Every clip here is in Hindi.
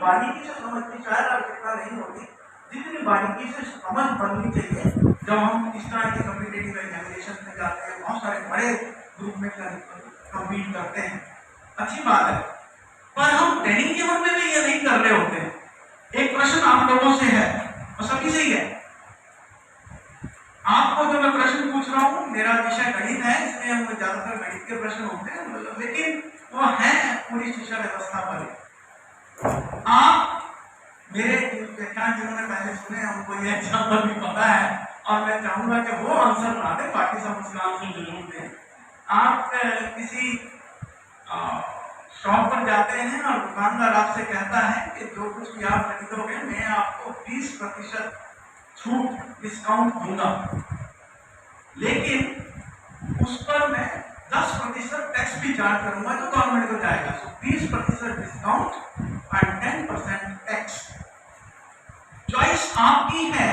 बारीकी से समझनी शायद आवश्यकता नहीं होती जितनी बारीकी से समझ बननी चाहिए। जब हम इस तरह के कॉम्पिटिटिव एग्जामिनेशन में जाते हैं, बहुत सारे बड़े ग्रुप में कम्पीट करते हैं, अच्छी बात है, पर हम दैनिक जीवन में भी ये नहीं कर रहे होते हैं। एक प्रश्न आप लोगों से है और सभी से ही है। आपको जो मैं प्रश्न पूछ रहा हूँ, मेरा विषय गणित है, इसमें हम ज्यादातर गणित के प्रश्न होते हैं, लेकिन वो है पूरी शिक्षा व्यवस्था पर। आप मेरे व्याख्यान जिन्होंने पहले सुने उनको ये एग्जाम्पल भी पता है और मैं चाहूंगा कि वो आंसर ना दे, बाकी सब उसका आंसर जरूर दें। आप किसी शॉप पर जाते हैं और दुकानदार आपसे कहता है कि जो कुछ भी आप खरीदोगे मैं आपको 20% छूट डिस्काउंट दूंगा, लेकिन उस पर मैं 10% टैक्स भी चार्ज करूंगा जो गवर्नमेंट को जाएगा। सो 20% डिस्काउंट एंड 10% टैक्स। चॉइस आपकी है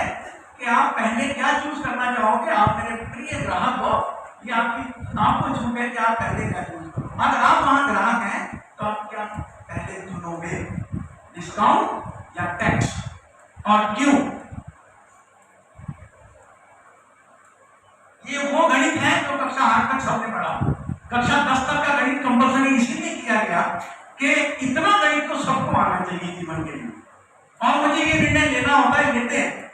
कि आप पहले क्या चूज करना चाहोगे। आप मेरे प्रिय ग्राहक हो, ये आपको छूट है कि आप पहले क्या चूज करो। अगर आप वहां ग्राहक हैं तो आप क्या पहले चुनोगे, डिस्काउंट या टैक्स, और क्यों? ये वो गणित है जो कक्षा 8 तक सबने पढ़ा। कक्षा 10 तक का गणित कंपल्सरी इसीलिए किया गया कि इतना गणित तो सबको आना चाहिए जीवन के लिए, और मुझे ये निर्णय लेना होता है, लेते हैं।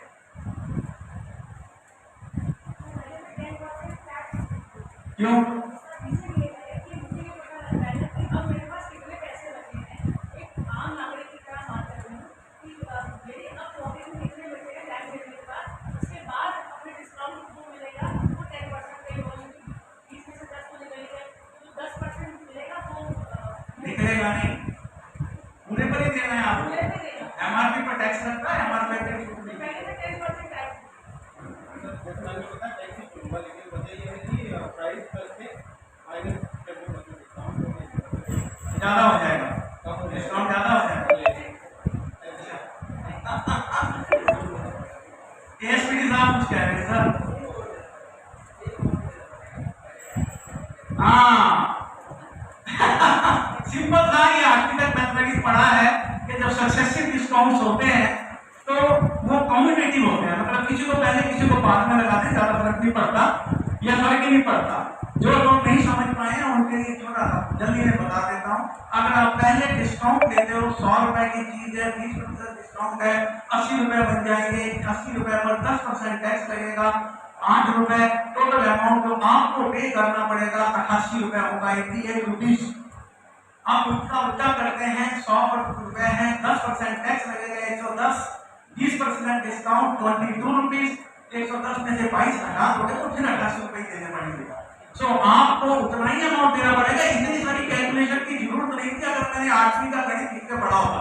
क्यों? निकलेगा नहीं, पूरे पर ही देना है आपको। एमआरपी पर टैक्स लगता है, एमआरपी पर छूट नहीं। ज्यादा हो जाएगा, डिस्काउंट ज्यादा हो जाएगा। एएसपीडी साहब कुछ कह रहे हैं सर? हाँ सिंपल था, ये आर्किटेक्ट मैथमेटिक्स पढ़ा है कि जब सक्सेसिव डिस्काउंट्स होते हैं तो वो कम्यूटेटिव होते हैं, मतलब किसी को पहले किसी को बाद में लगाते हैं, ज्यादा फर्क नहीं पड़ता या फर्क ही नहीं पड़ता। जो लोग नहीं समझ पाए हैं उनके लिए थोड़ा जल्दी में बता देता हूँ। अगर आप पहले डिस्काउंट देते हो, 100 रुपए की चीज है, 20% डिस्काउंट है, 80 रुपए बन जाएंगे। 80 रुपए पर 10% टैक्स लगेगा, 8 रुपए टोटल अमाउंट जो आपको पे करना पड़ेगा 88 रुपए होगा, 88 रुपीज। आप उल्टा उल्टा करते हैं, 100 रुपए है, 10% टैक्स लगेगा 110, 20% डिस्काउंट 22 रुपीज, 110 में से 22 हटा दोगे तो फिर 88 रुपए देने पड़ेंगे। सो आपको उतना ही अमाउंट देना पड़ेगा। इतनी सारी कैलकुलेशन की जरूरत नहीं थी अगर मैंने 8वीं का गणित लिख के पढ़ा होता।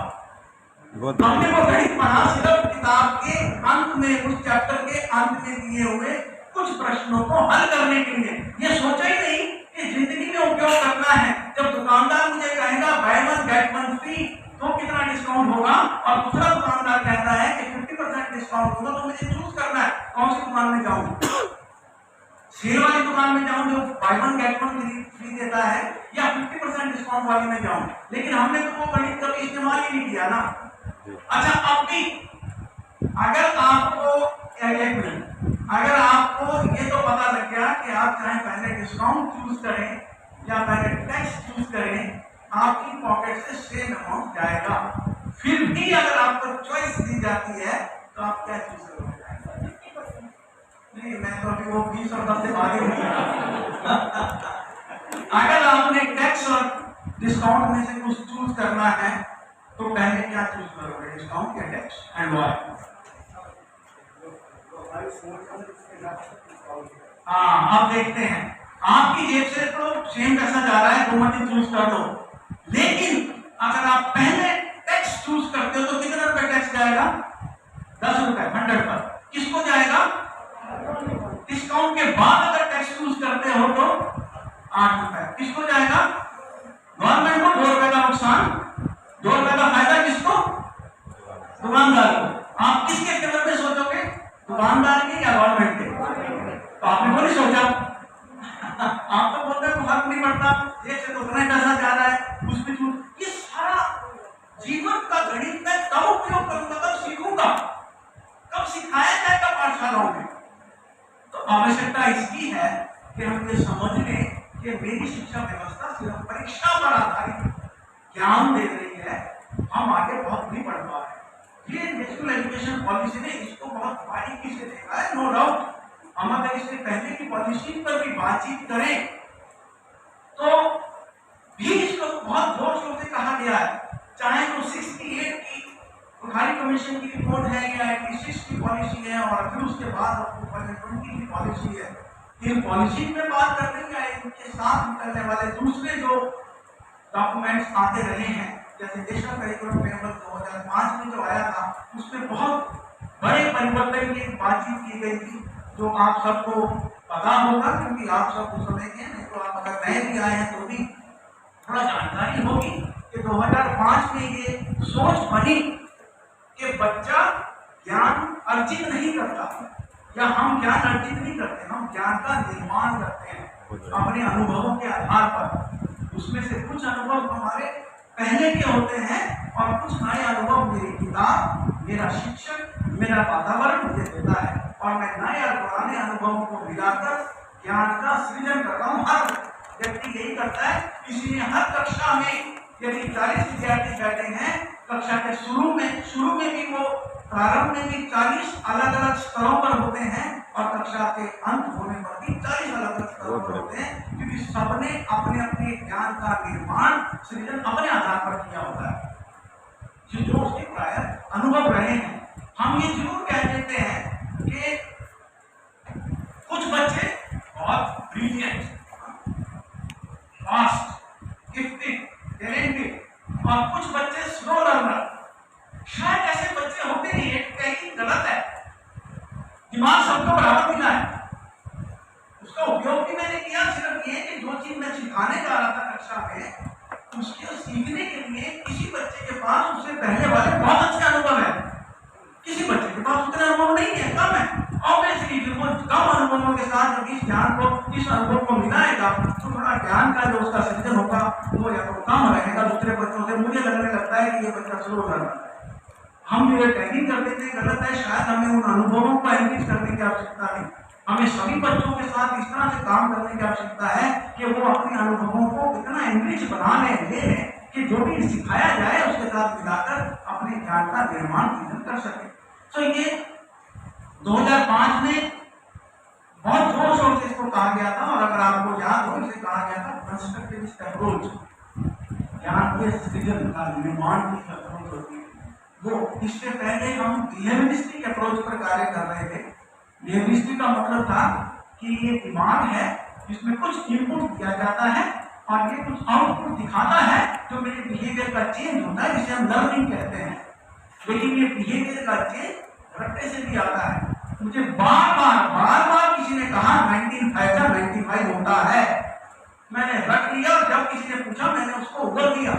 हमने वो गणित पढ़ा सिर्फ किताब के अंत में, उस चैप्टर के अंत में दिए हुए कुछ प्रश्नों को हल करने के लिए। ये सोचा ही नहीं कि जिंदगी में उपयोग करना है। जब दुकानदार मुझे कहेगा by one get one free तो कितना डिस्काउंट होगा, और दूसरा दुकानदार कहता है कि 50% डिस्काउंट होगा, तो मुझे चूज करना है कौन सी दुकान में जाऊं। सेल वाली दुकान में जाऊं जो by one get one free देता है, या 50% डिस्काउंट वाली में जाऊं। लेकिन हमने तो वो गणित कभी इस्तेमाल ही नहीं किया ना। अच्छा, अब भी अगर आपको ये तो पता लग गया कि आप चाहे पहले डिस्काउंट चूज करें या पहले टैक्स चूज करें, आपकी पॉकेट से सेम अमाउंट जाएगा। फिर भी अगर आपको चॉइस दी जाती है तो आप क्या चूज करोगे? नहीं, मैं तो अभी वो 20 और 10 से आगे नहीं। अगर आपने टैक्स और डिस्काउंट में से कुछ चूज करना है तो पहले क्या चूज करोगे, डिस्काउंट या टैक्स, एंड व्हाई? हाँ, अब देखते हैं। आपकी जेब से तो सेम पैसा जा रहा है, दो मर्जी चूज कर दो। लेकिन अगर आप पहले टैक्स चूज करते हो तो कितने रुपए टैक्स जाएगा? 10 रुपए, 100 पर। किसको जाएगा? डिस्काउंट के बाद अगर टैक्स चूज करते हो तो 8 रुपए। किसको जाएगा? गवर्नमेंट को 2 रुपए का नुकसान, 2 रुपए का फायदा किसको? दुकानदार को। आप किसके फेवर में सोचोगे, दुकानदार के या गवर्नमेंट के? तो आपने वो नहीं सोचा। आप तो बोलते हैं फर्क नहीं पड़ता, एक से तो उतना पैसा जा रहा है, उस पे छूट। ये सारा जीवन का गणित कब उपयोग करूंगा, कब सीखूंगा, कब सिखाया जाएगा पाठशालाओं में। तो आवश्यकता इसकी है कि हम ये समझ लें कि मेरी शिक्षा व्यवस्था सिर्फ परीक्षा पर आधारित ज्ञान दे रही है, हम आगे बहुत नहीं बढ़ पा रहे। ये नेशनल एजुकेशन पॉलिसी ने इसको बहुत बारीकी से देखा है, नो डाउट। हम अगर इसके पहले की पॉलिसी पर भी बातचीत करें तो भी इसको बहुत जोर शोर से कहा गया है, चाहे तो 68 की बुखारी कमीशन की रिपोर्ट है या 86 की पॉलिसी है और फिर उसके बाद 20 की पॉलिसी है। इन पॉलिसी में बात करने का इनके साथ निकलने वाले दूसरे जो डॉक्यूमेंट्स आते रहे हैं, जैसे नेशनल करिकुलम पेपर 2005 में जो आया था, उसमें बहुत बड़े परिवर्तन की बातचीत की गई थी, जो आप सबको पता होगा क्योंकि आप सब उस समय के, नहीं तो आप अगर नए भी आए हैं तो भी थोड़ा जानकारी होगी कि 2005 में ये सोच बनी कि बच्चा ज्ञान अर्जित नहीं करता या हम ज्ञान अर्जित नहीं करते, हम ज्ञान का निर्माण करते हैं अपने अनुभवों के आधार पर। उसमें से कुछ अनुभव हमारे पहले के होते हैं और कुछ नए अनुभव मेरी किताब, मेरा शिक्षक, मेरा वातावरण मुझे देता है और मैं नए और पुराने अनुभवों को मिलाकर ज्ञान का सृजन करता हूँ। हर व्यक्ति यही करता है, इसीलिए हर कक्षा में यदि 40 विद्यार्थी बैठे हैं, कक्षा के शुरू में भी वो प्रारंभ में भी 40 अलग अलग स्तरों पर होते हैं और कक्षा के अंत होने पर भी 40 अलग अलग स्तरों पर होते हैं, क्योंकि सबने अपने अपने ज्ञान का निर्माण सृजन अपने आधार पर किया होता है जो उसके प्रायः अनुभव रहे हैं। हम ये जरूर कह देते हैं कि कुछ बच्चे बहुत ब्रिलियंट, फास्ट, गिफ्टेड, टैलेंटेड और कुछ बच्चे स्लो लर्नर। शायद ऐसे बच्चे होते नहीं, एक कहीं गलत है। दिमाग सबको बराबर मिला है, उसका उपयोग भी मैंने किया। सिर्फ ये कि जो चीज मैं सिखाने जा रहा था कक्षा में, उसके सीखने के लिए किसी बच्चे के पास उससे पहले वाले बहुत अच्छे अनुभव है, किसी बच्चे के पास उतने अनुभव नहीं है, कम है। ऑब्वियसली वो कम अनुभवों के साथ जब इस ज्ञान को, इस अनुभव को मिलाएगा तो थोड़ा ज्ञान का जो उसका सृजन होगा वो या तो कम रहेगा दूसरे बच्चों से। मुझे लगने लगता है कि ये बच्चा स्लो लर्नर है। हम जो टैगिंग कर देते हैं गलत है। शायद हमें उन अनुभवों को एनरिच करने की आवश्यकता नहीं, हमें सभी बच्चों के साथ इस तरह से काम करने की आवश्यकता है कि वो अपने अनुभवों को इतना एनरिच बना लें कि जो भी सिखाया जाए उसके साथ मिलाकर अपने ज्ञान का निर्माण कर सके। तो ये 2005 में बहुत जोर शोर से इसको कहा गया था और अगर आपको याद हो, इसे कहा गया था कंस्ट्रक्टिविस्ट अप्रोच, ज्ञान के सृजन का निर्माण की अप्रोच होती है वो। इससे पहले हम बिहेवियरिस्टिक अप्रोच पर कार्य कर रहे थे। बिहेवियरिस्टिक का मतलब था कि ये दिमाग है, इसमें कुछ इनपुट दिया जाता है और ये कुछ आउटपुट दिखाता है जो मेरे बिहेवियर का चेंज होता है, जिसे हम लर्निंग कहते हैं। लेकिन ये बिहेवियर का चेंज रट्टे से भी आता है। मुझे बार बार किसी ने कहा 95 होता है, मैंने रट लिया और जब किसी ने पूछा मैंने उसको उगल दिया।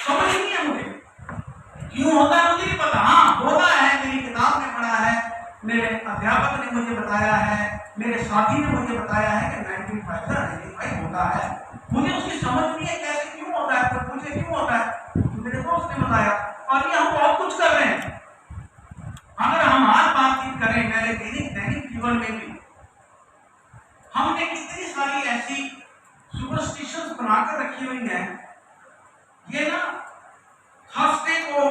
समझ नहीं है मुझे क्यों होता है, मुझे नहीं पता। हाँ होता है, मेरी किताब में पढ़ा है, मेरे अध्यापक ने मुझे बताया है, मेरे साथी ने मुझे बताया है कि 95 होता है। मुझे उसकी समझ नहीं है कैसे क्यों होता है, तो मुझे क्यों होता है, मेरे दोस्त ने बताया। और ये हम बहुत कुछ कर रहे हैं। अगर हम आज बातचीत करें मेरे दैनिक जीवन में भी हमने कितनी सारी ऐसी सुपरस्टिशंस बनाकर रखी हुई हैं। ये ना थर्सडे को,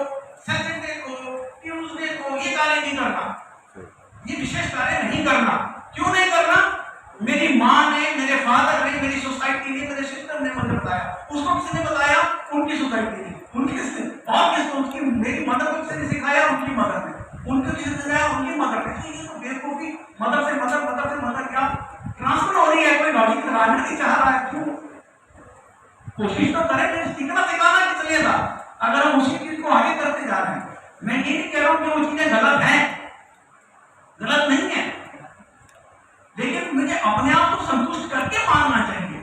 सैटरडे को, ट्यूसडे को ये कार्य नहीं करना, ये विशेष कार्य नहीं करना। क्यों नहीं करना? मेरी माँ ने, मेरे फादर ने, मेरी सोसाइटी ने, मेरे सिस्टम ने मुझे बताया। उसको किसने बताया? उनकी सोसाइटी ने, उनकी और किसने? उसकी मेरी मदर को किसने सिखाया? उनकी मदर ने। उनको किसने सिखाया? उनकी मदर ने। ये तो बेवकूफी, मदर से मदर क्या ट्रांसफर हो रही है? कोई लॉजिक लगाना नहीं चाह रहा है। क्यों? कोशिश तो करें, सीखना सिखाना कि चलेगा अगर हम उसी चीज को आगे करते जा रहे हैं। मैं ये नहीं कह रहा हूं कि वो चीजें गलत हैं, गलत नहीं है, लेकिन मुझे अपने आप को संतुष्ट करके मानना चाहिए,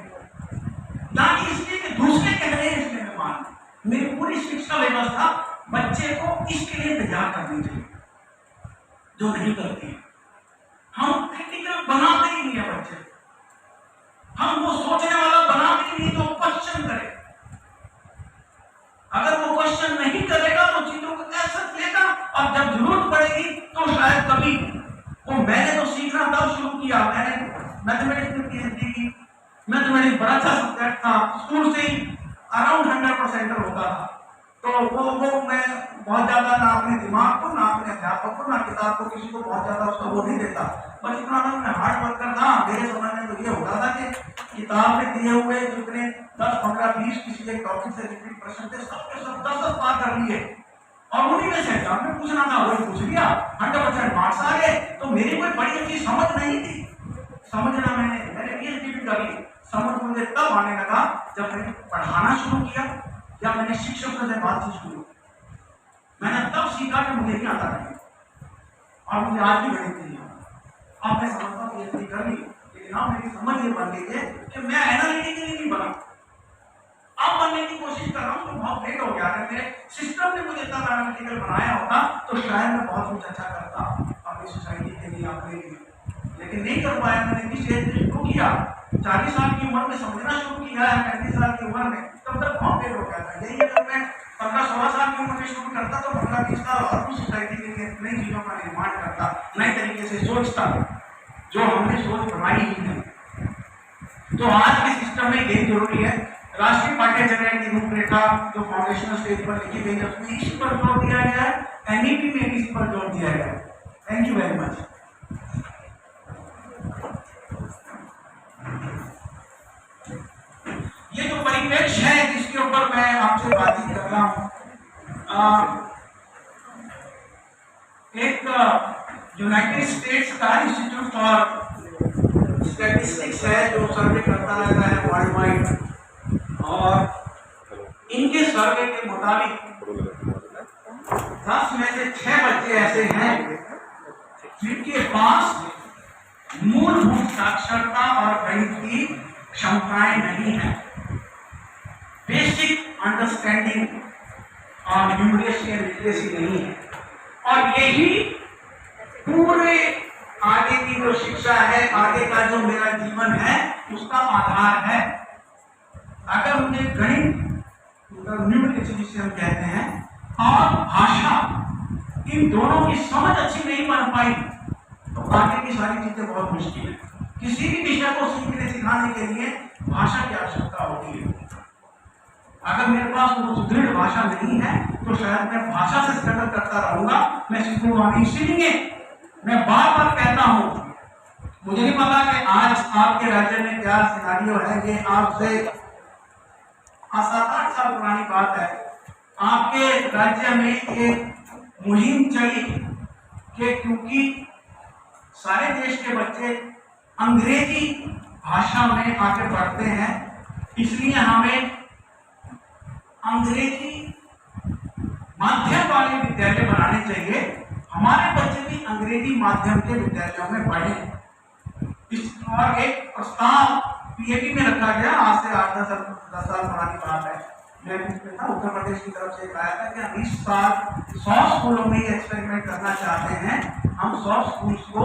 ना कि इसलिए कि दूसरे कह रहे हैं इसलिए मैं मान। मेरी पूरी शिक्षा व्यवस्था बच्चे को इसके लिए तैयार करनी चाहिए जो नहीं करती है। हम क्रिटिकल बनाते ही नहीं है बच्चे, हम वो सोचने वाला बनाते ही नहीं जो क्वेश्चन करे। अगर वो क्वेश्चन नहीं करेगा तो चीजों को अब जब जरूरत पड़ेगी तो शायद कभी वो मैंने तो सीखना तब शुरू किया, मैंने मैथमेटिक्स में पीएचडी की, मैथमेटिक्स बड़ा अच्छा सब्जेक्ट था, स्कूल से ही अराउंड 100% होता था। तो वो मैं बहुत ज्यादा ना अपने दिमाग को, ना अपने अध्यापक को, ना किताब को, किसी को बहुत ज्यादा उसका वो नहीं देता, बस इतना था मैं हार्ड वर्क करता। मेरे समय में तो ये होता था कि किताब में दिए हुए जितने 10, 15, 20 किसी एक टॉपिक से रिपीट प्रश्न थे, सबके सब 10 बार कर लिए और उन्हीं में से एग्जाम में पूछना था, वही पूछ लिया, 100% मार्क्स आ गए। तो मेरी कोई बड़ी अच्छी समझ नहीं थी, समझना मैंने पीएचडी भी करी, समझ मुझे तब आने लगा जब मैंने पढ़ाना शुरू किया या मैंने शिक्षकों से बातचीत शुरू, मैंने तब सीखा कि मुझे नहीं आता नहीं और मुझे आज भी गणित नहीं आता। अब मैं समझता हूँ पीएचडी कर ली, लेकिन अब मेरी समझ ये बन गई है कि मैं एनालिटिकली नहीं बना, अब बनने की कोशिश कर रहा हूँ। तो बहुत लेट हो गया, अगर मेरे सिस्टम ने मुझे इतना एनालिटिकल बनाया होता तो शायद मैं बहुत कुछ अच्छा करता अपनी सोसाइटी के लिए, अपने लिए, लेकिन नहीं कर पाया। मैंने किस एज में शुरू किया, 40 साल की उम्र में समझना शुरू किया है, 35 साल की उम्र में, तब तक बहुत लेट हो गया था। यही अगर मैं 15-16 साल की उम्र में शुरू करता तो 15-20 साल और कुछ सोसाइटी के लिए नई चीजों का निर्माण करता, नए तरीके से सोचता, जो हमने सोच बनाई ही नहीं। तो आज के सिस्टम में यही जरूरी है, राष्ट्रीय पाठ्यचर्या की रूपरेखा जो फाउंडेशनल स्टेज पर लिखी गई है उसमें इसी पर जोर दिया गया है, एनईपी में इसी पर जोर दिया गया है। Thank you very much. ये जो परिप्रेक्ष्य है जिसके ऊपर मैं आपसे बातचीत कर रहा हूं, एक यूनाइटेड स्टेट्स का इंस्टीट्यूट फॉर स्टैटिस्टिक्स है जो सर्वे करता रहता है वर्ल्ड वाइड, और इनके सर्वे के मुताबिक 10 में से 6 बच्चे ऐसे हैं जिनके पास मूलभूत साक्षरता और गणित की क्षमताएं नहीं है, बेसिक अंडरस्टैंडिंग और न्यूमरेसी एंड लिटरेसी नहीं है। और यही पूरे आगे की जो शिक्षा है, आगे का जो मेरा जीवन है, उसका आधार है। अगर मुझे गणित, न्यूमरेसी जिसे हम कहते हैं, और भाषा, इन दोनों की समझ अच्छी नहीं बन पाई तो आगे की सारी चीजें बहुत मुश्किल है। किसी भी विषय को सीखने सिखाने के लिए भाषा की आवश्यकता होती है। अगर मेरे पास वो सुदृढ़ भाषा नहीं है तो शायद मैं भाषा से स्ट्रगल करता रहूंगा, मैं सीखूंगा नहीं। इसीलिए मैं बार बार कहता हूँ, मुझे नहीं पता कि आज आपके राज्य में क्या सिनारियो है, ये आपसे 7-8 साल पुरानी बात है। आपके राज्य में एक मुहिम चली कि क्योंकि सारे देश के बच्चे अंग्रेजी भाषा में आगे बढ़ते हैं, इसलिए हमें अंग्रेजी माध्यम वाले विद्यालय बनाने चाहिए, हमारे बच्चे भी अंग्रेजी माध्यम के विद्यालयों में पढ़े। और एक प्रस्ताव पीएपी में रखा गया, आज से 8-10 साल पुरानी बात है। मैं था उत्तर प्रदेश की तरफ से कहा था कि हम इस साल 100 स्कूलों में एक्सपेरिमेंट करना चाहते हैं, हम 100 स्कूल्स को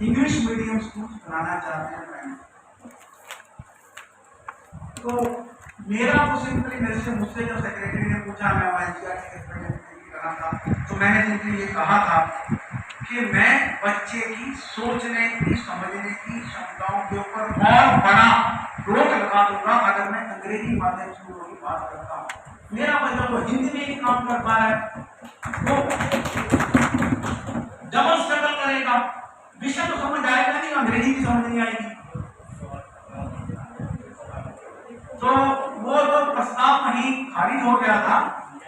इंग्लिश मीडियम स्कूल्स बनाना चाहते हैं। तो मेरा तो सिंपली मुझसे जब सेक्रेटरी ने पूछा, मैं वाइसर के एक्सपेरिमेंट कर रहा था, तो मैंने सिंपली ये कहा था कि मैं बच्चे की सोचने की, समझने की क्षमताओं के ऊपर बहुत बड़ा रोक लगा दूंगा अगर मैं अंग्रेजी माध्यम स्कूलों की बात करता हूँ। मेरा बच्चा तो हिंदी में ही काम कर पा रहा है, वो डबल स्ट्रगल करेगा, विषय तो समझ आएगा नहीं, अंग्रेजी की समझ नहीं आएगी। तो वो तो प्रस्ताव कहीं खारिज हो गया था,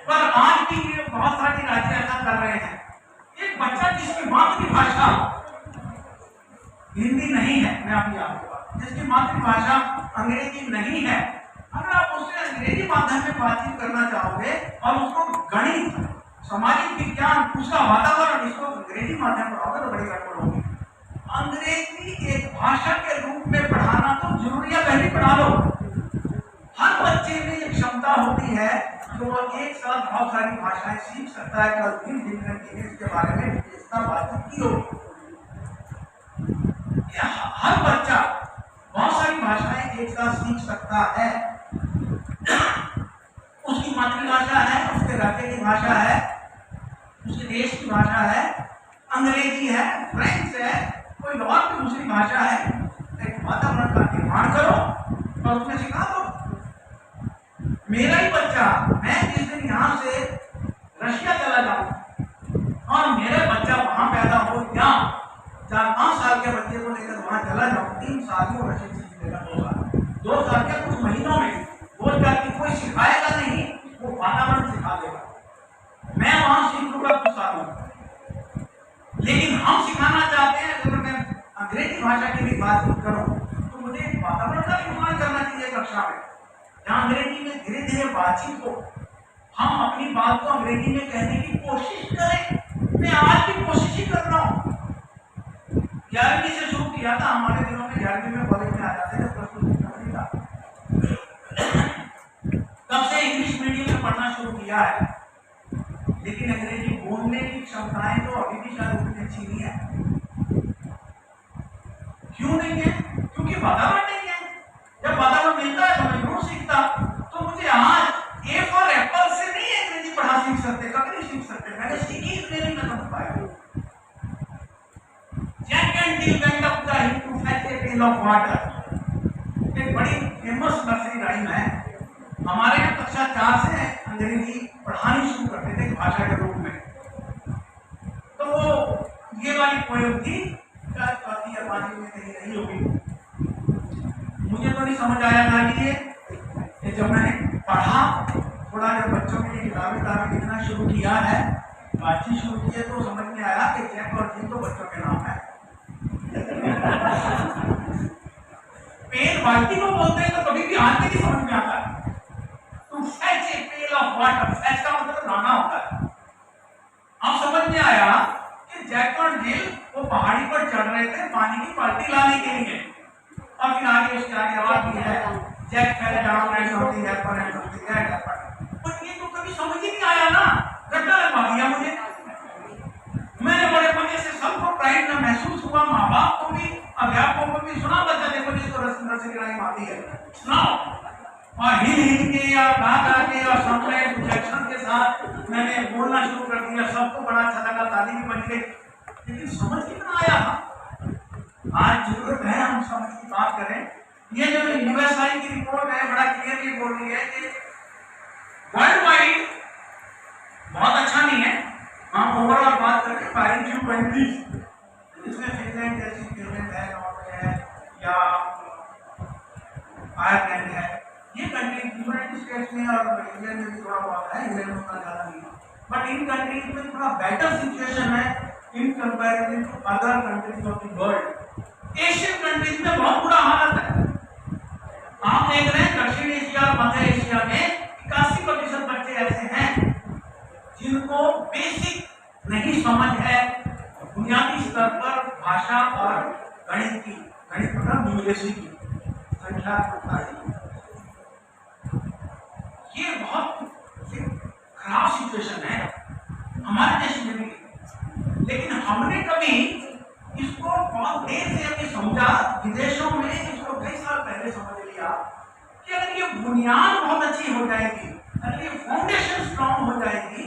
पर आज भी बहुत सारे राज्य ऐसा कर रहे हैं। एक बच्चा जिसकी मातृभाषा हिंदी नहीं है, मैं आपकी आपको जिसकी मातृभाषा अंग्रेजी नहीं है, अगर आप उससे अंग्रेजी माध्यम में बातचीत करना चाहोगे और उसको गणित, सामाजिक विज्ञान, उसका वातावरण, इसको अंग्रेजी माध्यम पढ़ाओगे तो बड़ी गड़बड़ होगी। अंग्रेजी एक भाषा के रूप में पढ़ाना तो जरूरी है, पहले पढ़ा लो। हर बच्चे में ये क्षमता होती है तो वो एक साथ बहुत सारी भाषाएं सीख सकता है। कल दिन के बारे में इसका बातचीत की होगी। हर बच्चा बहुत सारी भाषाएं एक साथ सीख सकता है, उसकी मातृभाषा है, उसके राज्य की भाषा है, उसके देश की भाषा है, अंग्रेजी है, फ्रेंच है, कोई और भी दूसरी भाषा है, एक वातावरण का निर्माण करो और उसमें सिखा दो। मेरा ही बच्चा, मैं जिस दिन यहाँ से रशिया चला जाऊँ और मेरा बच्चा वहाँ पैदा हो, या 4-5 साल के बच्चे को लेकर वहाँ चला जाऊँ, 3 साल में रशियन सीख लेगा, 2 साल के कुछ महीनों में बोल जाती, कोई सिखाएगा नहीं, वो वातावरण सिखा देगा। मैं वहाँ सीख लूंगा कुछ सालों में, लेकिन हम सिखाना चाहते हैं। अगर मैं अंग्रेजी भाषा की भी बात करूँ तो मुझे वातावरण का निर्माण करना चाहिए कक्षा में, जहाँ अंग्रेजी में धीरे धीरे बातचीत हो, हम अपनी बात को अंग्रेजी में कहने की कोशिश करें। मैं आज भी कोशिश ही कर रहा हूँ। 11वीं से शुरू किया था, हमारे दिनों में 11वीं में कॉलेज में आ जाते थे, प्लस 2 नहीं था, तब से इंग्लिश मीडियम में पढ़ना शुरू किया है। लेकिन अंग्रेजी बोलने की क्षमताएं तो अभी भी शायद उतनी अच्छी नहीं है। क्यों नहीं है? क्योंकि वातावरण नहीं है। जब वातावरण मिलता है तो मैं जरूर सीखता। तो मुझे आज ए फॉर एप्पल से नहीं अंग्रेजी पढ़ा सीख सकते, कभी नहीं सीख सकते। मैंने सीखी इसलिए नहीं मैं समझ पाया। Jack and Jill went up the hill to fetch a pail of water, एक बड़ी फेमस नर्सरी राइम है। हमारे यहाँ कक्षा 4 से अंग्रेजी पढ़ानी शुरू करते थे भाषा के रूप में। तो वो ये वाली पोएम थी, काफी आबादी में कहीं रही होगी, मुझे तो नहीं समझ आया था कि ये जब मैंने पढ़ा, थोड़ा जब बच्चों के लिए किताबें लिखना शुरू किया है, बातचीत शुरू की है, तो समझ में आया कि जैक और जिल तो बच्चों के नाम है। पेड़ बाल्टी को बोलते हैं तो कभी भी हाथ में नहीं समझ में आता। To fetch a pail of water, fetch का मतलब लाना होता है। अब समझ में आया कि जैक और जिल वो पहाड़ी पर चढ़ रहे थे पानी की बाल्टी लाने के लिए, और फिर आगे उसके आगे आवाज भी है, Jack fell down and something happened and something that happened. पर ये तो कभी समझ ही नहीं आया ना, रट्टा लगवा दिया मुझे। मैंने बड़े मजे से सबको प्राइड में महसूस हुआ, माँ बाप को भी, अध्यापकों को भी। सुना बच्चा, देखो जी तो नर्सरी राइम आती है, सुनाओ। और हिल के या गा के और सामने प्रोजेक्शन के साथ मैंने बोलना शुरू कर दिया। सबको बड़ा अच्छा लगा, ताली भी बज गई, लेकिन समझ कितना आया। आज जरूरत है हम समझ की बात करें। ये जो यूएसआई की रिपोर्ट है, बड़ा क्लियरली बोल रही है कि वर्ल्ड वाइड बहुत अच्छा नहीं है। हम ओवरऑल बात करके फाइव फ्यू कंट्रीज, इसमें फिनलैंड जैसी, फिनलैंड है, नॉर्वे है, या आयरलैंड है, ये कंट्री यूनाइटेड स्टेट्स में और इंग्लैंड में भी थोड़ा बहुत है, इंग्लैंड में उतना ज़्यादा नहीं है, बट इन कंट्रीज में थोड़ा बेटर सिचुएशन है in comparison to other countries of the world. Asian countries में बहुत बुरा हालत है। आप देख रहे हैं दक्षिण एशिया और मध्य एशिया में 81% बच्चे ऐसे हैं जिनको बेसिक नहीं समझ है बुनियादी स्तर पर भाषा और गणित की, गणित मतलब न्यूमरेसी की, संख्या प्रणाली। ये बहुत खराब सिचुएशन है हमारे देश में भी, लेकिन हमने कभी इसको बहुत देर से अभी समझा। विदेशों में इसको कई साल पहले समझ लिया कि अगर ये बुनियाद बहुत अच्छी हो जाएगी, अगर ये फाउंडेशन स्ट्रॉन्ग हो जाएगी,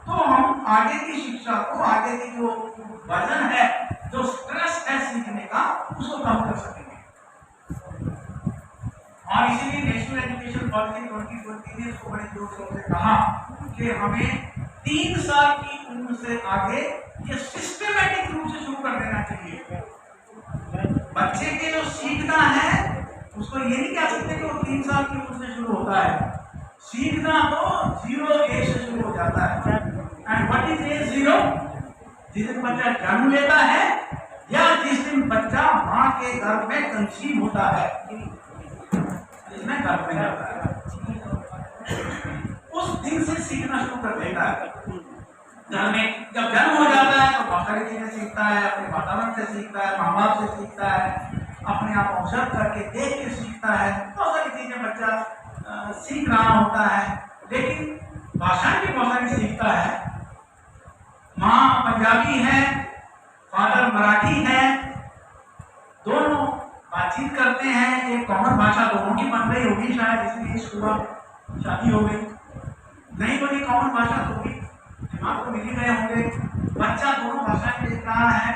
तो हम आगे की शिक्षा को, आगे की जो वजन है, जो स्ट्रेस है सीखने का, उसको कम कर सकेंगे। और इसीलिए नेशनल एजुकेशन पॉलिसी 2020 ने इसको बड़े जोर शोर से कहा कि हमें 3 साल की उम्र से आगे ये सिस्टमैटिक रूप से शुरू कर देना चाहिए। बच्चे के जो सीखना है उसको ये नहीं कह सकते कि वो 3 साल की उम्र से शुरू होता है। सीखना तो 0 एज से शुरू हो जाता है। And what is age 0? जिस दिन बच्चा जन्म लेता है या जिस दिन बच्चा माँ के गर्भ में कंसीव होता है, जिसमें गर्भ में जाता है, उस दिन से सीखना शुरू कर देता है। घर में जब जन्म हो जाता है तो बहुत सारी चीजें सीखता है, अपने वातावरण से सीखता है, माँ बाप से सीखता है, अपने आप ऑब्जर्व करके देख के सीखता है, बहुत सारी चीजें बच्चा सीख रहा होता है। लेकिन भाषाएं भी बहुत सारी सीखता है। माँ पंजाबी है, फादर मराठी है, दोनों बातचीत करते हैं, एक कॉमन भाषा दोनों की बन रही होगी शायद, इसलिए सुबह शादी हो गई। नहीं बनी कॉमन भाषा तो भी दिमाग को मिल गए होंगे। बच्चा दोनों भाषाएं देख रहा है,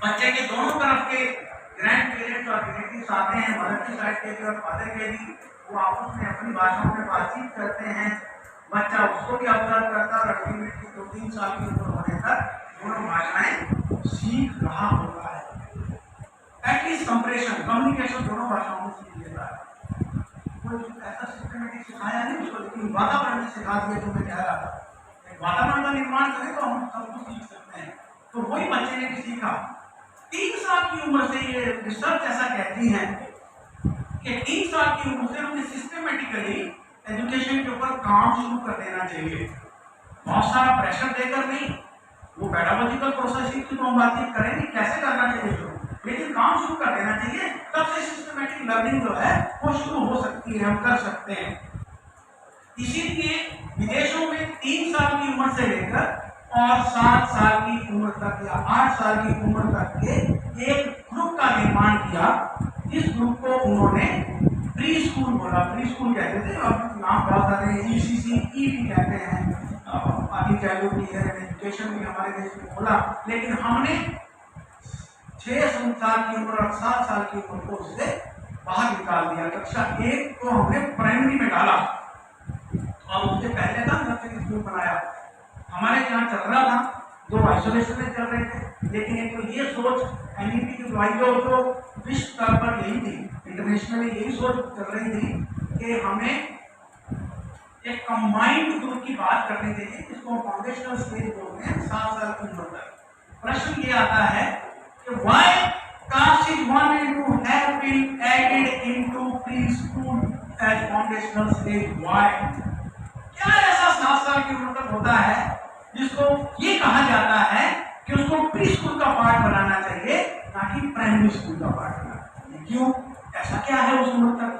बच्चे के दोनों तरफ के ग्रैंड पेरेंट्स और रिलेटिव्स आते हैं, मदर की साइड के भी और फादर के भी, वो आपस में अपनी भाषाओं में बातचीत करते हैं, बच्चा उसको भी ऑब्जर्व करता है और अल्टीमेटली 2-3 साल की उम्र होने तक दोनों भाषाएं सीख रहा होता है। एटलीस्ट कंप्रेशन कम्युनिकेशन दोनों भाषाओं में सीख लेता है। कोई ऐसा सिस्टमेटिक सिखाया नहीं उसको, लेकिन वातावरण में सिखा दिया जो मैं कह रहा था। वातावरण का निर्माण करें तो हम सब कुछ सीख सकते हैं। तो वही बच्चे ने भी सीखा। 3 साल की उम्र से ये रिसर्च ऐसा कहती है कि 3 साल की उम्र से हमें सिस्टमेटिकली एजुकेशन के ऊपर काम शुरू कर देना चाहिए। बहुत सारा प्रेशर देकर नहीं, वो पेडागोजिकल प्रोसेसिंग की तो हम बातचीत करेंगे कैसे करना चाहिए शुरू, लेकिन काम शुरू कर देना चाहिए। तब से सिस्टमेटिक लर्निंग जो है वो शुरू हो सकती है, हम कर सकते हैं। इसीलिए विदेशों में 3 साल की उम्र से लेकर और 7 साल की उम्र तक या 8 साल की उम्र तक के एक ग्रुप का निर्माण किया। इस ग्रुप को उन्होंने प्री स्कूल बोला, प्री स्कूल कहते थे, अब नाम बहुत सारे ECCE भी कहते हैं, अर्ली चाइल्डहुड एजुकेशन भी हमारे देश में बोला, लेकिन हमने 6 साल की उम्र और 7 साल की उम्र को उससे बाहर निकाल दिया। कक्षा 1 को हमने प्राइमरी में डाला और उससे पहले का नर्सरी स्कूल बनाया। हमारे यहाँ चल रहा था, 2 आइसोलेशन में चल रहे थे, लेकिन एक तो ये सोच NEP की जो तो विश्व स्तर पर यही थी, इंटरनेशनली यही सोच चल रही थी कि हमें एक कंबाइंड ग्रुप की बात करनी चाहिए, जिसको फाउंडेशनल स्टेज बोलते हैं, 7 साल की उम्र तक। प्रश्न ये आता है कि why cost is wanted to have been added into preschool age foundational stage. Why? क्या ऐसा 7 साल की उम्र तक होता है जिसको ये कहा जाता है कि उसको प्री स्कूल का पार्ट बनाना चाहिए, ना कि प्राइमरी स्कूल का पार्ट बनाना चाहिए? क्यों? ऐसा क्या है उस उम्र तक?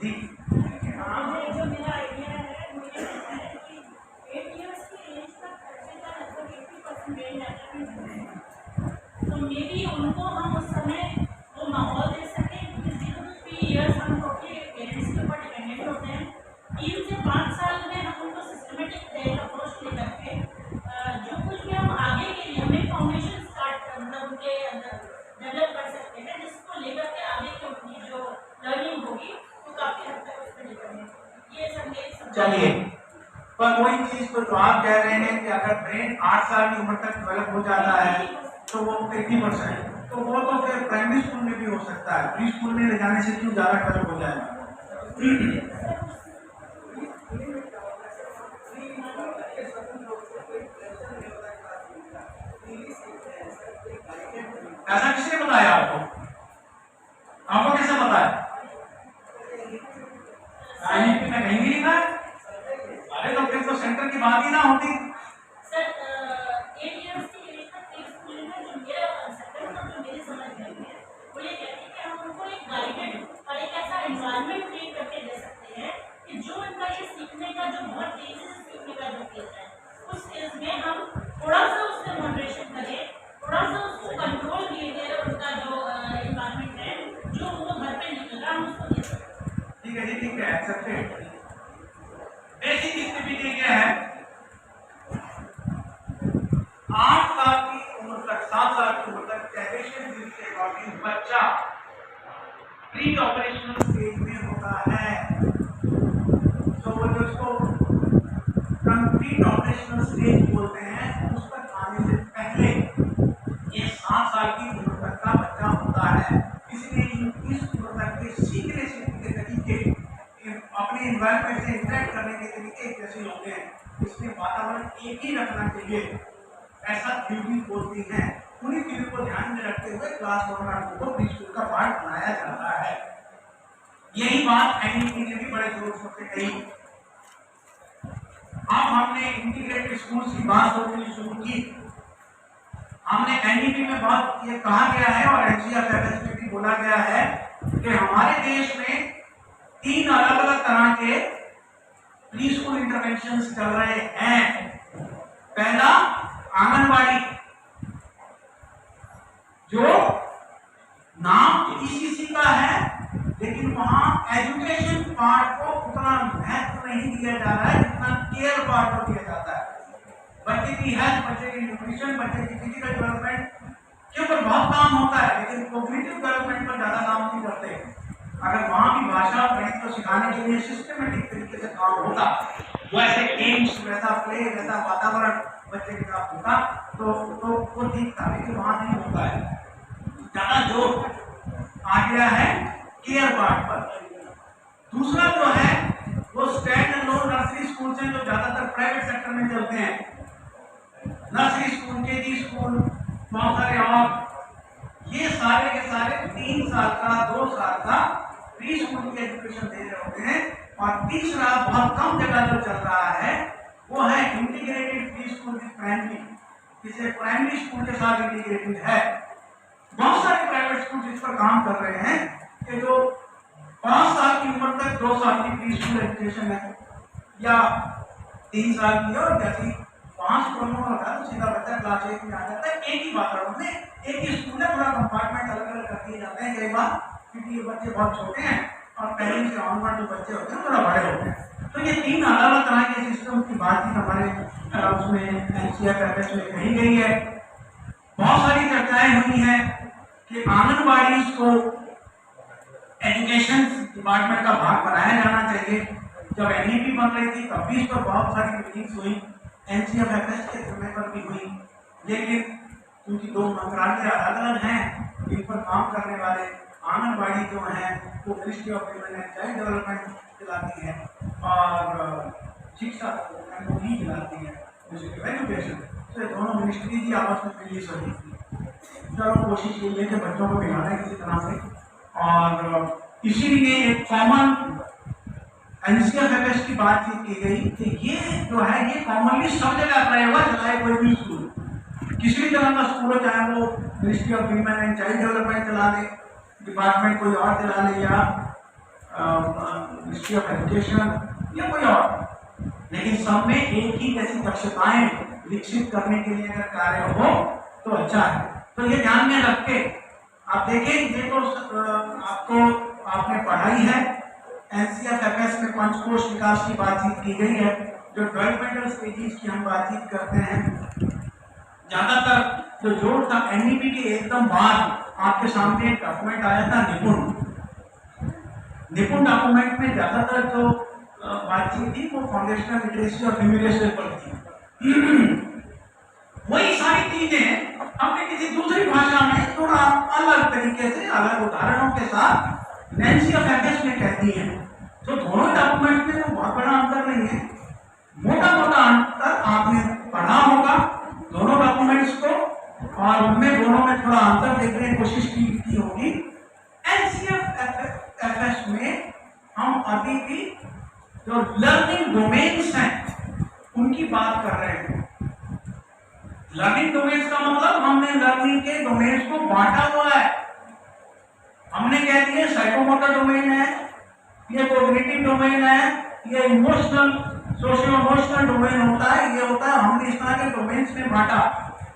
जी जो मेरा आइडिया है मुझे लगता है कि 8 इयर्स की एज तक बच्चे का लगभग 80% ब्रेन डेवलपमेंट, तो मे बी उनको हम उस समय वो माहौल दे सकें, क्योंकि 0 to 3 इयर्स हम अपने पेरेंट्स के ऊपर डिपेंडेंट होते हैं। 3 से 5 साल में हम उनको सिस्टमेटिक अप्रोच लेकर के जो कुछ भी हम आगे के लिए हमें फाउंडेशन स्टार्ट मतलब उनके अंदर डेवलप कर सकते हैं, जिसको लेकर के आगे की उनकी जो लर्निंग होगी वो काफी हद तक उसमें डिपेंडेंट। ये संदेश चलिए, पर वही चीज को जो आप कह रहे हैं कि अगर ब्रेन 8 साल की उम्र तक डेवलप हो जाता है तो वो 80%, तो वो तो फिर प्राइमरी स्कूल में भी हो सकता है, प्री स्कूल में ले जाने से क्यों ज्यादा डेवलप हो जाएगा? ऐसा किसने बताया आपको? आपको कैसे बताया? NEP में कहीं नहीं लिखा है? अरे तो फिर तो सेंटर की बात ही ना होती। सर 8 इयर्स की एज तक प्री स्कूल में जो मेरा कंसेप्ट है और जो मेरी समझ में है वो ये कहती है कि हम उनको एक गाइडेड और एक ऐसा एनवायरनमेंट क्रिएट करके दे सकते हैं कि जो उनका ये सीखने का जो बहुत तेजी से सीखने का जो फेज है, उस फेज में हम थोड़ा सा उससे मॉडरेशन करें, थोड़ा सा उसको कंट्रोल बिहेवियर उनका जो एनवायरनमेंट है जो उनको घर पे निकल रहा है हम उसको दे सकते हैं। ठीक है जी, ठीक है, एक्सेप्टेड। बेसिक स्थिति देखिए है 8 साल की उम्र तक, 7 साल की उम्र तक कैपेशन के अकॉर्डिंग बच्चा प्री ऑपरेशनल स्टेज में होता है। तो वो जो इसको कंप्लीट ऑपरेशनल स्टेज बोलते हैं, उस तक आने से पहले ये 7 साल की उम्र तक का बच्चा होता है। इसलिए इस उम्र तक के सीखने के तरीके, अपने एनवायरनमेंट से इंटरेक्ट करने के तरीके एक जैसे होते हैं, इसलिए वातावरण एक ही रखना चाहिए, ऐसा थ्योरी बोलती है। पूरी चीजों को ध्यान में रखते हुए क्लास 1 को प्री स्कूल का पार्ट बनाया जाता है। यही बात NEP ने भी बड़े जोर शोर से कही। अब हमने इंटीग्रेटेड स्कूल की बात होनी शुरू की। हमने NEP में बहुत ये कहा गया है और NCERT में भी बोला गया है कि हमारे देश में 3 अलग अलग तरह के प्री स्कूल इंटरवेंशंस चल रहे हैं। पहला आंगनबाड़ी, जो नाम ECC का है लेकिन वहां एजुकेशन पार्ट को उतना महत्व नहीं दिया जा रहा है जितना केयर पार्ट को दिया जाता है। बच्चे की हेल्थ, बच्चे की न्यूट्रिशन, बच्चे की फिजिकल डेवलपमेंट के ऊपर बहुत काम होता है, लेकिन कोग्निटिव डेवलपमेंट पर ज्यादा काम नहीं करते। अगर वहाँ की भाषा गणित को सिखाने के लिए सिस्टमेटिक तरीके से काम होता, वैसे गेम्स, वैसा प्ले, वैसा वातावरण बच्चे के साथ होता तो वो ठीक था, लेकिन वहाँ नहीं होता है। ज्यादा जोर आ गया है केयर पार्ट पर। दूसरा जो है वो स्टैंड अलोन नर्सरी स्कूल से जो ज्यादातर प्राइवेट सेक्टर में चलते हैं, नर्सरी स्कूल, केजी स्कूल, बहुत सारे और ये सारे के सारे 3 साल का 2 साल का प्री स्कूल की एजुकेशन दे रहे होते हैं। और तीसरा बहुत कम जगह जो चल रहा है वो है integrated pre school with primary, जिसे प्राइमरी स्कूल के साथ इंटीग्रेटेड है। बहुत सारे प्राइवेट स्कूल इस पर काम कर रहे हैं कि जो 5 साल की उम्र तक 2 साल की प्री स्कूल एजुकेशन है या 3 साल की, और जैसी 5 प्रमोट होता है तो सीधा बच्चा क्लास 1 में आ जाता है। एक ही वातावरण में, एक ही स्कूल में, थोड़ा कंपार्टमेंट अलग अलग कर दिए जाते हैं कई बार, क्योंकि ये बच्चे बहुत छोटे हैं और पहले से ऑनवर्ड जो बच्चे होते हैं थोड़ा बड़े होते हैं। तो ये 3 अलग अलग तरह के सिस्टम की बातचीत हमारे उसमें एनसीईआरटी में कही गई है। बहुत सारी चर्चाएं हुई हैं कि आंगनबाड़ी को एजुकेशन डिपार्टमेंट का भाग बनाया जाना चाहिए। जब एनईपी बन रही थी तब भी इस पर बहुत सारी मीटिंग्स हुई, एनसीईआरटी के समय पर भी हुई, लेकिन क्योंकि 2 मंत्रालय अलग अलग हैं, इन पर काम करने वाले आंगनबाड़ी जो है वो ministry of women and child development चलाती है और शिक्षा एमओई चलाती है, मिनिस्ट्री ऑफ एजुकेशन। तो ये दोनों मिनिस्ट्री ही आपस में मिली सही थी। चलो कोशिश यही है कि बच्चों को मिलाना किसी तरह से, और इसीलिए एक कॉमन एनसीईआरटी की बातचीत की गई कि ये जो है ये कॉमनली सब जगह अप्लाई होगा, चाहे कोई भी स्कूल, किसी भी तरह का स्कूल हो, चाहे वो ministry of women and child development चला ले, डिपार्टमेंट कोई और चला ले, या मिनिस्ट्री ऑफ एजुकेशन या कोई और, लेकिन सब में एक ही जैसी दक्षताएं विकसित करने के लिए अगर कार्य हो तो अच्छा है। तो ये ध्यान में रख के आप देखें, ये तो आपने पढ़ाई है। एनसीईआरटी में पंचकोश विकास की बातचीत की गई है, जो डेवलपमेंटल स्टेजेस की हम बातचीत करते हैं। ज्यादातर जो जोर था एनईपी के एकदम बाद आपके सामने एक डॉक्यूमेंट आया था निपुण डॉक्यूमेंट में ज्यादातर जो बातचीत थी वो फाउंडेशनल लिटरेसी और न्यूमरेसी पर थी। वही सारी चीजें हमने किसी दूसरी भाषा में थोड़ा अलग तरीके से, अलग उदाहरणों के साथ एनसीईआरटी में कहती है। तो दोनों डॉक्यूमेंट में तो बहुत बड़ा अंतर नहीं है, मोटा मोटा अंतर आपने पढ़ा होगा दोनों डॉक्यूमेंट्स को, और उनमें दोनों में थोड़ा अंतर देखने की कोशिश की होगी। एनसीईआरटी में हम अभी भी जो लर्निंग डोमेन्स हैं उनकी बात कर रहे हैं। लर्निंग डोमेन्स का मतलब हमने लर्निंग के डोमेन्स को बांटा हुआ है। हमने कह दिया साइकोमोटर डोमेन है, ये कोग्निटिव डोमेन है, ये इमोशनल सोशियो इमोशनल डोमेन होता है, ये होता है। हमने इस तरह के डोमेन्स में बांटा,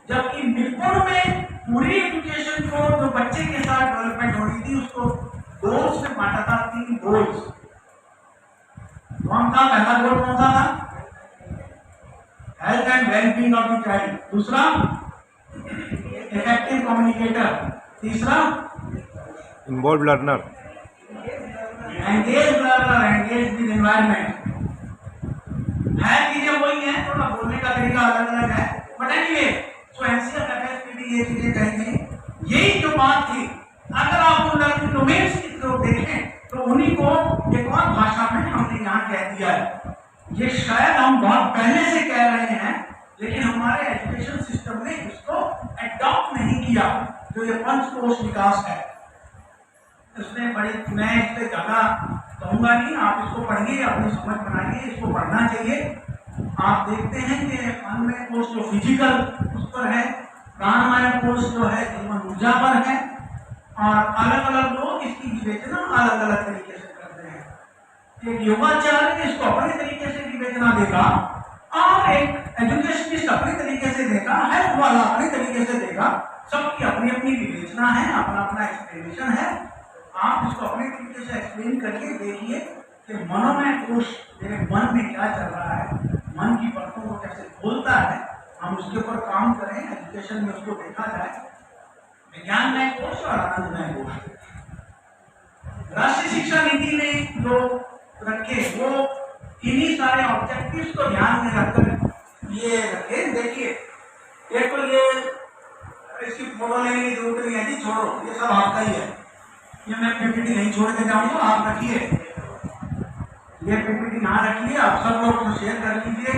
जबकि निपुण में पूरी एजुकेशन को जो बच्चे के साथ डेवलपमेंट हो रही थी उसको गोल्स में बांटा था, 3 गोल्स। कौन था? पहला गोल कौन सा था? Health and wellbeing of the child. दूसरा इफेक्टिव कम्युनिकेटर। तीसरा involve learner, engage learner, engage with environment. है चीजें वही हैं, थोड़ा बोलने का तरीका अलग अलग है, बट एनीवे सो एनसीईआरटी में भी ये चीजें कहेंगे। यही जो बात थी, अगर आप लर्निंग डोमेन्स की तरफ देखें तो उन्हीं को एक और भाषा में हमने यहाँ कह दिया है। ये शायद हम बहुत पहले से कह रहे हैं, लेकिन हमारे एजुकेशन सिस्टम ने इसको एडॉप्ट नहीं किया। जो ये पंचकोश विकास है, इसमें बड़ी, मैं इस पर ज्यादा कहूँगा नहीं, आप इसको पढ़िए, अपनी समझ बनाइए, इसको पढ़ना चाहिए। आप देखते हैं कि अन्य कोर्स जो फिजिकल उस पर है, प्राणमय कोर्स जो है जीवन ऊर्जा पर है, और अलग अलग लोग इसकी विवेचना अलग अलग तरीके से करते हैं। एक योगाचार्य इसको अपने तरीके से विवेचना देगा, और एक एजुकेशनिस्ट अपने तरीके से देगा, हेल्थ वाला अपने तरीके से देगा। सबकी अपनी अपनी विवेचना है, अपना अपना एक्सप्लेनेशन है। आप इसको अपने तरीके से एक्सप्लेन करके देखिए कि मनोमय कोश मेरे मन में क्या चल रहा है, मन की परतों को कैसे खोलता है, हम उसके ऊपर काम करें, एजुकेशन में उसको देखा जाए। विज्ञानमय कोश और आनंदमय कोश। राष्ट्रीय शिक्षा नीति ने जो रखे वो इन्हीं सारे ऑब्जेक्टिव्स को ध्यान में रखकर ये रखे। देखिए एक तो ये इसकी फोटो लेने की जरूरत नहीं है जी, छोड़ो, ये सब आपका ही है, ये मैं पीपीटी नहीं छोड़ के जाऊंगा, आप रखिए, ये पीपीटी यहाँ रखिए, आप सब लोग शेयर कर लीजिए।